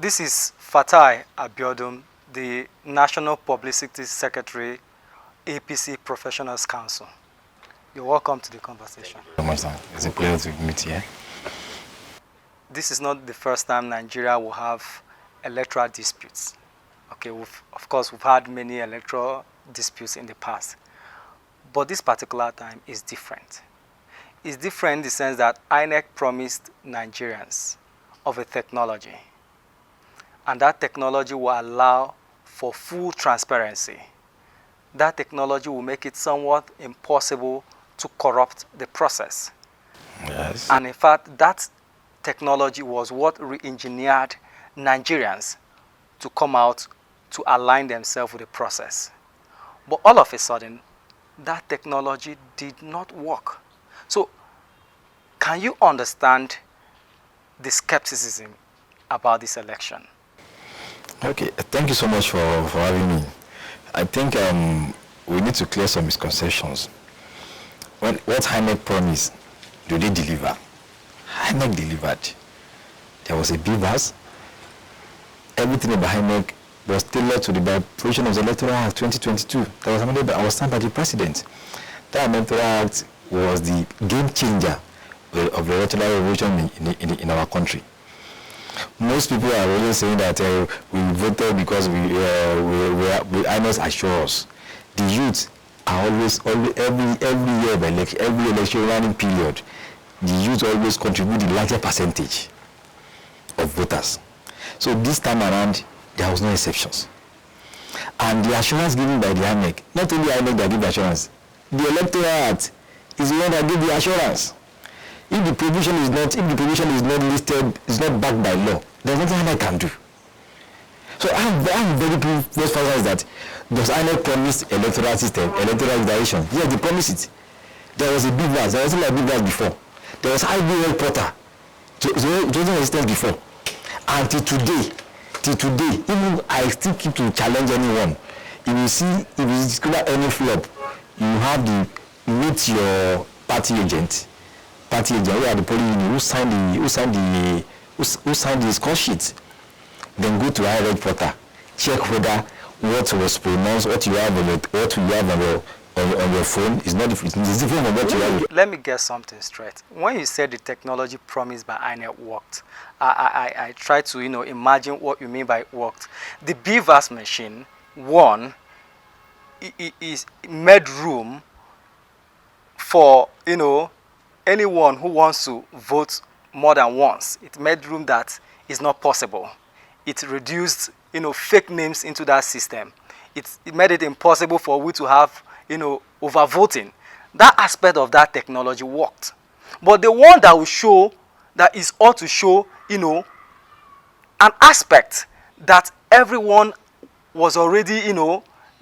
This is Fatai Abiodun, the National Publicity Secretary, APC Professionals Council. You're welcome to the conversation. Thank you very much, sir. It's a pleasure to meet you. This is not the first time Nigeria will have electoral disputes. Okay, of course, we've had many electoral disputes in the past, but this particular time is different. It's different in the sense that INEC promised Nigerians of a technology, and that technology will allow for full transparency. That technology will make it somewhat impossible to corrupt the process. Yes. And in fact, that technology was what re-engineered Nigerians to come out to align themselves with the process. But all of a sudden, that technology did not work. So, can you understand the skepticism about this election? Okay, thank you so much for having me. I think we need to clear some misconceptions. What INEC promised, do they deliver? INEC delivered. There was a beavers. Everything about INEC was tailored to the provision of the Electoral Act 2022 that was amended by our signed by the President. That Electoral Act was the game changer of the electoral revolution in our country. Most people are really saying that we voted because we INEC assure us. The youth are always every year of election, every election running period, the youth always contribute the larger percentage of voters. So this time around, there was no exceptions. And the assurance given by the INEC, not only INEC that give the assurance, the Electoral Act is the one that give the assurance. If the provision is not listed, is not backed by law, there's nothing INEC can do. So I'm very pleased that does INEC promise electoral system, electoral declaration? Yes, they promised it. There was a big verse, there wasn't like big verse before. There was IBL Porter. It wasn't existed before. And till today, even I still keep to challenge anyone. If you discover any flop, you have to meet your party agent, who are the polling unit, who signed the score sheet. Then go to IREG Porter, check whether what was pronounced, what you have on your phone is not different. It's different from what you have. Let me get something straight. When you said the technology promised by INEC worked, I try to imagine what you mean by it worked. The BVAS machine, one, is made room for anyone who wants to vote more than once. It made room that is not possible. It reduced fake names into that system. It made it impossible for we to have overvoting. That aspect of that technology worked. But the one that will show, that is ought to show an aspect that everyone was already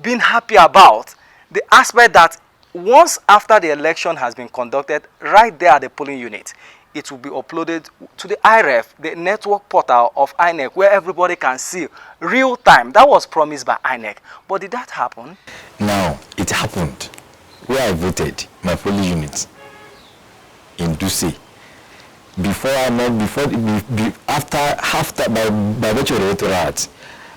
being happy about, the aspect that once after the election has been conducted, right there at the polling unit, it will be uploaded to the IREF, the network portal of INEC, where everybody can see real time. That was promised by INEC. But did that happen? Now, it happened. Where I voted, my polling unit in Duce, after by virtue of the Electoral Act,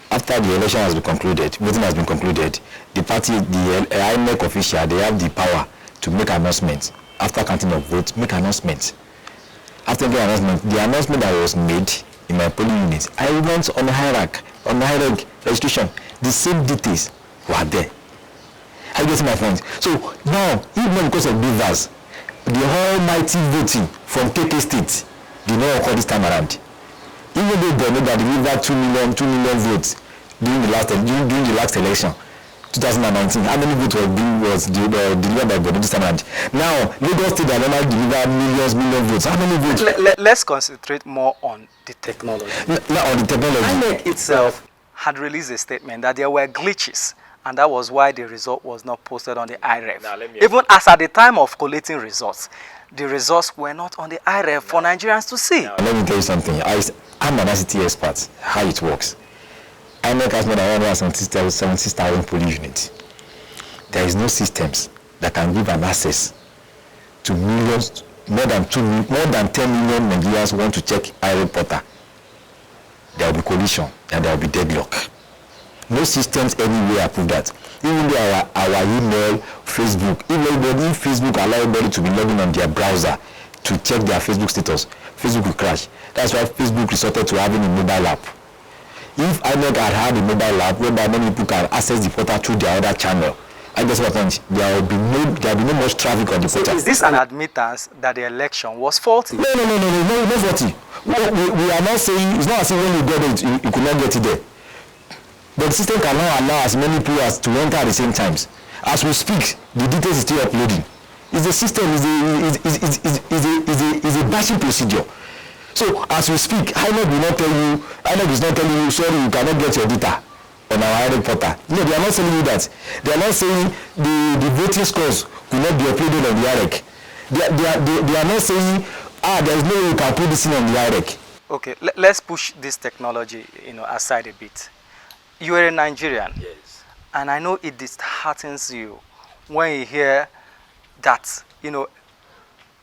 after the election has been concluded, voting has been concluded, the INEC official, they have the power to make announcements. After counting of votes, make announcements. After the announcement that was made in my polling unit, I went on the hierarchy registration. The same details were there. I get my point. So now, even because of BVAS, the almighty voting from KK State did not occur this time around. Even though they know that delivered 2 million votes during the last election, 2019, how many votes was delivered by Bodo this time around? Now, Lagos State are normally deliver million votes. How many votes? Let's concentrate more on the technology. Now, on the technology. INEC itself had released a statement that there were glitches, and that was why the result was not posted on the IREF. Even as at the time of collating results, the results were not on the IREF for Nigerians to see. Let me tell you something. I'm an ICT expert, how it works. INEC has more than 176,000 polling units. There is no systems that can give an access to millions, more than 10 million Nigerians want to check IREG Portal. there will be collision and there will be deadlock. No systems anywhere approve that. Even though our email, Facebook, if Facebook allow everybody to be logging on their browser to check their Facebook status, Facebook will crash. That's why Facebook resorted to having a mobile app. If INEC had a mobile app whereby many people can access the portal through their other channel, I guess what point there will be no much traffic on the portal. So is this an admittance that the election was faulty? No, not faulty. We are not saying it's not as if when you got it, you could not get it there. But the system cannot allow as many people as to enter at the same times. As we speak, the details is still uploading. It's the system is a batching procedure. So as we speak, INEC is not telling you, sorry, you cannot get your data on our INEC portal. No, they are not telling you that. They are not saying the voting scores will not be uploaded on the INEC. They are not saying, there is no way you can put this in on the INEC. Okay, let's push this technology, aside a bit. You are a Nigerian. Yes. And I know it disheartens you when you hear that,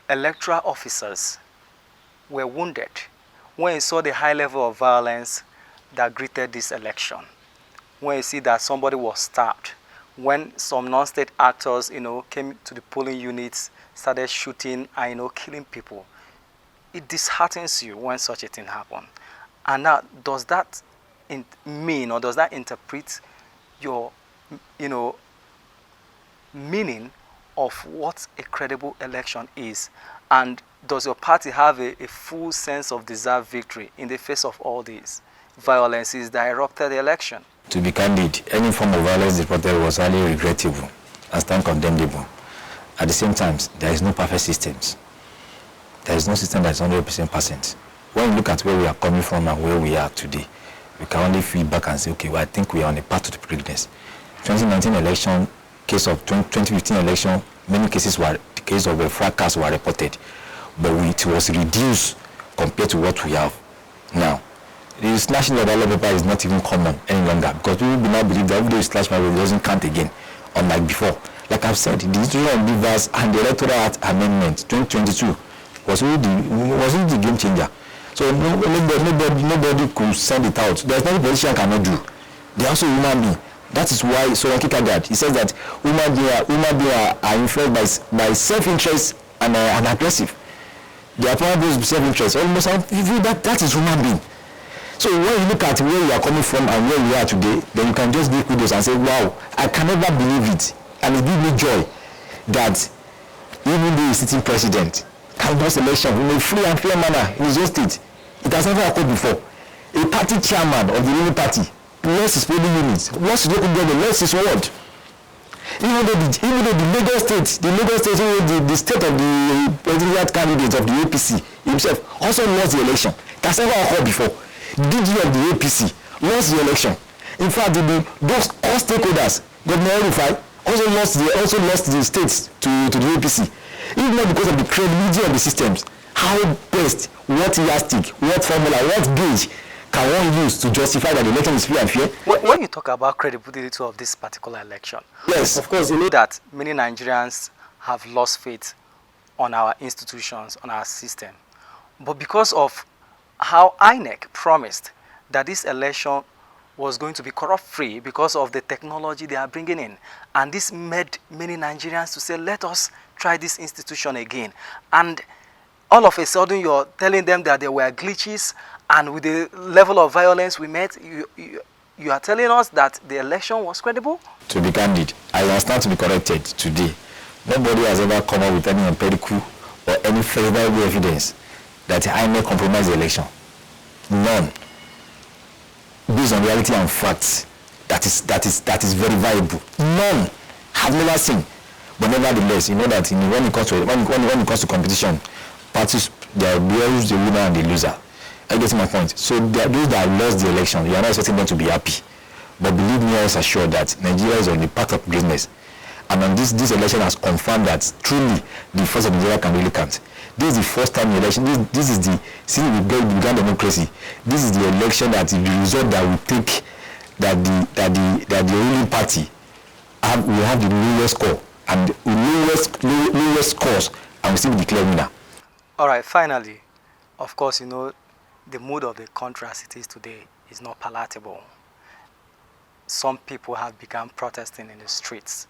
electoral officers were wounded when you saw the high level of violence that greeted this election. When you see that somebody was stabbed, when some non-state actors, came to the polling units, started shooting and, killing people. It disheartens you when such a thing happens. And now, does that mean, or does that interpret your, meaning of what a credible election is? And does your party have a full sense of deserved victory in the face of all these violences that erupted the election? To be candid, any form of violence reported was highly regrettable and stand condemnable. At the same time, there is no perfect systems. There is no system that is 100%. When you look at where we are coming from and where we are today, we can only feel back and say, okay, well, I think we are on a path to the greatness. 2019 election, case of 2015 election, many cases of a fracas were reported, but it was reduced compared to what we have now. The slashing of ballot paper is not even common any longer because people do not believe that every day you slash my vote doesn't count again, unlike before. Like I've said, the institution of beavers and the Electoral Act Amendment 2022 was really the game changer. So nobody could send it out. There's nothing politician cannot do. They're also human beings. That is why Soren Kierkegaard, he says that human beings are influenced by self-interest and aggressive. They are probably based on self-interest. Almost that is human being. So when you look at where you are coming from and where you are today, then you can just give kudos and say, wow, I can never believe it. And it gives me joy that even though he's sitting president, can lose election in a free and fair manner in his own state. It has never occurred before. A party chairman of the ruling party lost his polling units, lost his local government, lost his ward. Even though the Lagos state, the state of the presidential candidate of the APC himself also lost the election. It has never occurred before. DG of the APC lost the election. In fact, those all stakeholders, Governor Rufai, also lost the states to the APC. Even not because of the credibility of the systems. How best, what yardstick, what formula, what gauge can one use to justify that the election is free and fair? When you talk about credibility of this particular election, yes, of course, you know that many Nigerians have lost faith on our institutions, on our system. But because of how INEC promised that this election was going to be corrupt-free because of the technology they are bringing in. And this made many Nigerians to say, let us try this institution again. And all of a sudden, you're telling them that there were glitches, and with the level of violence we met, you are telling us that the election was credible? To be candid, I understand to be corrected today. Nobody has ever come up with any empirical or any favorable evidence that INEC compromised the election. None. Based on reality and facts, that is verifiable. None. Have never seen. But nevertheless, you know that when it comes to competition, parties, there are always the winner and the loser. I get my point. So those that lost the election, you are not expecting them to be happy. But believe me, I was assured that Nigeria is on the path of greatness. And on this election has confirmed that truly the force of Nigeria can really count. This is the first time in election. This is since we began democracy. This is the election that is the result that we take that the ruling party will have the lowest score and lowest scores, and we still be declared winner. All right. Finally, of course, you know the mood of the country as it is today is not palatable. Some people have begun protesting in the streets.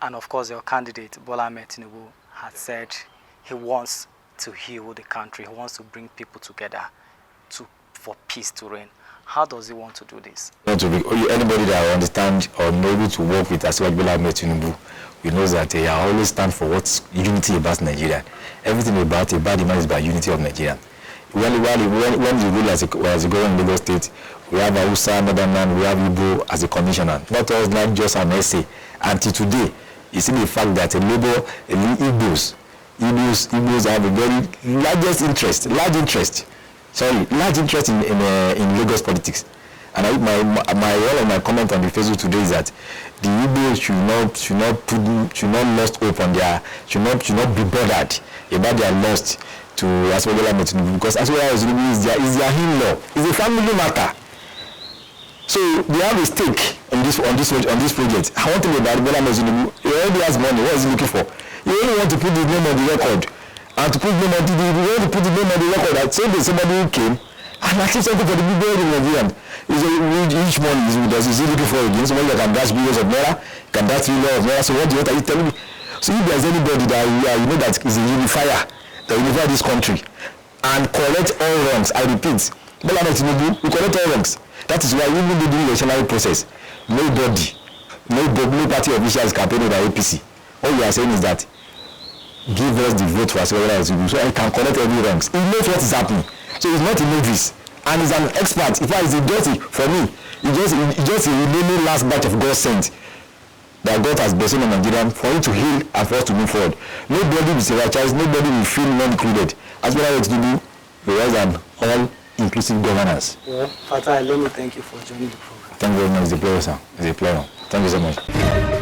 And of course, your candidate, Bola Ahmed Tinubu, has said he wants to heal the country. He wants to bring people together for peace to reign. How does he want to do this? Anybody that understand or know able to work with as well Bola Ahmed Tinubu, we know that they always stand for what's unity about Nigeria. Everything about the man is about unity of Nigeria. When you rule as a government in Lagos State, we have Hausa, Northern Man, we have Igbo as a commissioner. Not us, not just an essay. Until today, you see the fact that Igbos have a very large interest in Lagos politics. And all of my comment on the Facebook today is that the Igbos should not lose hope on should not be bothered about their loss to Bola Ahmed Tinubu, because Bola Ahmed Tinubu is their in-law. It's a family matter. So they have a stake on this project. I want to know about Bola Ahmed Tinubu. He already has money. What is he looking for? He only want to put his name on the record. And to put his name on the record, that so there's somebody who came and actually something for the people in Nigeria. Each money is he looking for again? Somebody that can dash billions of naira, can dash billions of naira. So what are you telling me? So if there's anybody that you know that is a unifier, that unify this country and correct all wrongs, I repeat, Bola Ahmed Tinubu will correct all wrongs. That is why even during the electionary process, no party officials campaigning by APC. All we are saying is that give us the vote for Bola Ahmed Tinubu so I can correct every wrongs. He knows what is happening. So he's not a novice. And he's an expert. In fact, for me, he's just a remaining last batch of God sent that God has blessed on Nigeria for him to heal and for us to move forward. Nobody will say righteous, nobody will feel not included. As Bola Ahmed Tinubu, he was an all-inclusive governance. Well, Fatai, let me thank you for joining the program. Thank you very much. It's a pleasure, sir. It's a pleasure. Thank you so much.